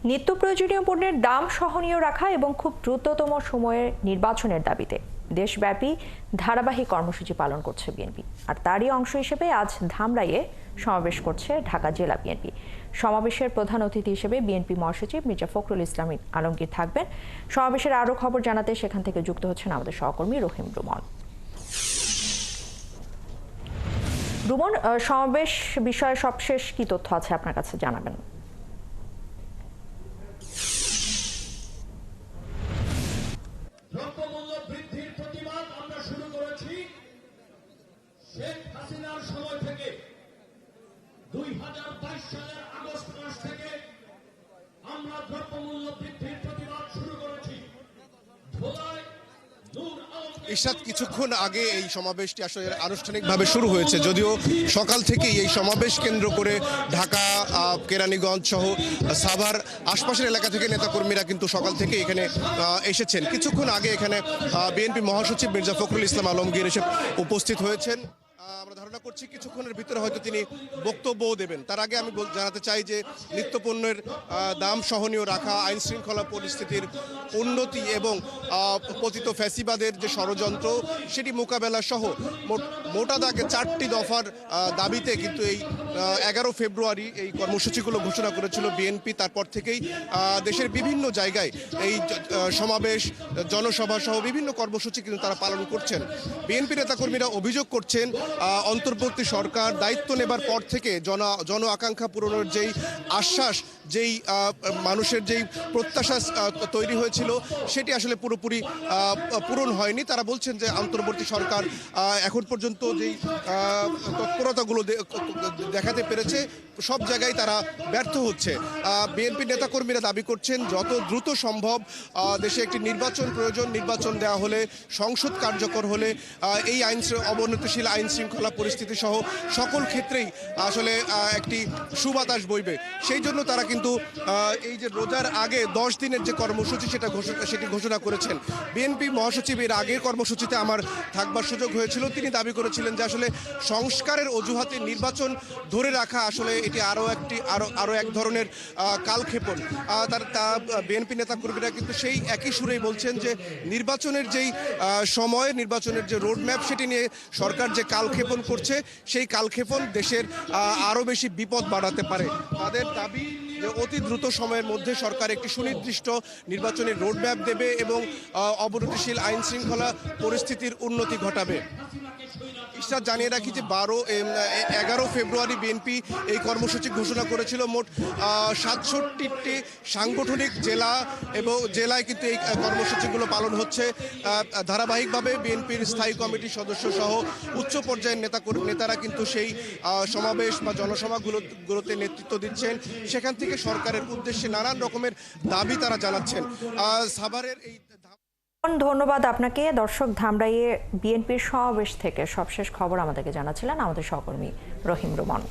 নিত্য প্রয়োজনীয় পণ্যের দাম সহনীয় রাখা এবং খুব দ্রুততম সময়ে নির্বাচনের দাবিতে দেশব্যাপী ধারাবাহিক কর্মসূচি পালন করছে বিএনপি। আর তারই অংশ হিসেবে আজ ধামরাইয়ে সমাবেশ করছে ঢাকা জেলা বিএনপি। সমাবেশের প্রধান অতিথি হিসেবে বিএনপি মহাসচিব মির্জা ফখরুল ইসলাম আলমগীর থাকবেন। সমাবেশের আরও খবর জানাতে সেখান থেকে যুক্ত হচ্ছেন আমাদের সহকর্মী রহিম রুমন। রুমন, সমাবেশ বিষয়ে সবশেষ কি তথ্য আছে আপনার কাছে জানাবেন? দ্রব্যমূল্য বৃদ্ধির প্রতিবাদ আমরা শুরু করেছি শেখ হাসিনার সময় থেকে। 2022 সালের আগস্ট মাস থেকে আমরা দ্রব্যমূল্য বৃদ্ধির প্রতিবাদ শুরু করেছি। ধোলায় ইরশাদ, কিছুক্ষণ আগে এই সমাবেশটি আসলে আনুষ্ঠানিকভাবে শুরু হয়েছে, যদিও সকাল থেকেই এই সমাবেশ কেন্দ্র করে ঢাকা, কেরানীগঞ্জ সহ সাভার আশপাশের এলাকা থেকে নেতাকর্মীরা কিন্তু সকাল থেকে এখানে এসেছেন। কিছুক্ষণ আগে এখানে বিএনপি মহাসচিব মির্জা ফখরুল ইসলাম আলমগীর এসে উপস্থিত হয়েছেন। আমরা ধারণা করছি কিছুক্ষণের ভিতরে হয়তো তিনি বক্তব্যও দেবেন। তার আগে আমি জানাতে চাই যে নিত্যপণ্যের দাম সহনীয় রাখা, আইন শৃঙ্খলা পরিস্থিতির উন্নতি এবং পতিত ফ্যাসিবাদের যে ষড়যন্ত্র সেটি মোকাবেলা সহ মোটা দাগে 4টি দফার দাবিতে কিন্তু এই 11 ফেব্রুয়ারি এই কর্মসূচিগুলো ঘোষণা করেছিল বিএনপি। তারপর থেকেই দেশের বিভিন্ন জায়গায় এই সমাবেশ, জনসভা সহ বিভিন্ন কর্মসূচি কিন্তু তারা পালন করছেন। বিএনপি নেতাকর্মীরা অভিযোগ করছেন অন্তর্বর্তী সরকার দায়িত্ব নেবার পর থেকে জন আকাঙ্ক্ষা পূরণের যেই আশ্বাস, যেই মানুষের যেই প্রত্যাশা তৈরি হয়েছিল সেটি আসলে পুরোপুরি পূরণ হয়নি। তারা বলছেন যে অন্তর্বর্তী সরকার এখন পর্যন্ত যেই তৎপরতাগুলো দেখাতে পেরেছে সব জায়গায় তারা ব্যর্থ হচ্ছে। বিএনপি নেতাকর্মীরা দাবি করছেন যত দ্রুত সম্ভব দেশে একটি নির্বাচন প্রয়োজন। নির্বাচন দেওয়া হলে, সংসদ কার্যকর হলে এই অবনতিশীল আইন শৃঙ্খলা পরিস্থিতি সহ সকল ক্ষেত্রেই আসলে একটি সুবাতাস বইবে। সেই জন্য তারা কিন্তু এই যে রোজার আগে 10 দিনের যে কর্মসূচি সেটি ঘোষণা করেছেন। বিএনপি মহাসচিব এর আগের কর্মসূচিতে আমার থাকবার সুযোগ হয়েছিল। তিনি দাবি করেছিলেন যে আসলে সংস্কারের অজুহাতে নির্বাচন ধরে রাখা আসলে এটি আরও এক ধরনের কালক্ষেপণ। বিএনপি নেতাকর্মীরা কিন্তু সেই একই সুরেই বলছেন যে নির্বাচনের যেই সময়, নির্বাচনের যে রোডম্যাপ সেটি নিয়ে সরকার যে কালক্ষেপণ করছে সেই কালক্ষেপণ দেশের আরও বেশি বিপদ বাড়াতে পারে। তাদের দাবি যে অতি দ্রুত সময়ের মধ্যে সরকার একটি সুনির্দিষ্ট নির্বাচনের রোডম্যাপ দেবে এবং অবনতিশীল আইন শৃঙ্খলা পরিস্থিতির উন্নতি ঘটাবে। ইরশাদ, জানিয়ে রাখি যে 11 ফেব্রুয়ারি বিএনপি এই কর্মসূচি ঘোষণা করেছিল। মোট 67টি সাংগঠনিক জেলা এবং জেলায় কিন্তু এই কর্মসূচিগুলো পালন হচ্ছে। ধারাবাহিকভাবে বিএনপির স্থায়ী কমিটির সদস্য সহ উচ্চ পর্যায়ের নেতারা কিন্তু সেই সমাবেশ বা জনসভাগুলোতে নেতৃত্ব দিচ্ছেন। সেখান থেকে সরকারের উদ্দেশ্যে নানান রকমের দাবি তারা জানাচ্ছেন। সাভারের এই ধন্যবাদ আপনাকে। দর্শক, ধামরাইয়ে বিএনপির সমাবেশ থেকে সবশেষ খবর আমাদেরকে জানাচ্ছিলেন আমাদের সহকর্মী রহিম রুমন।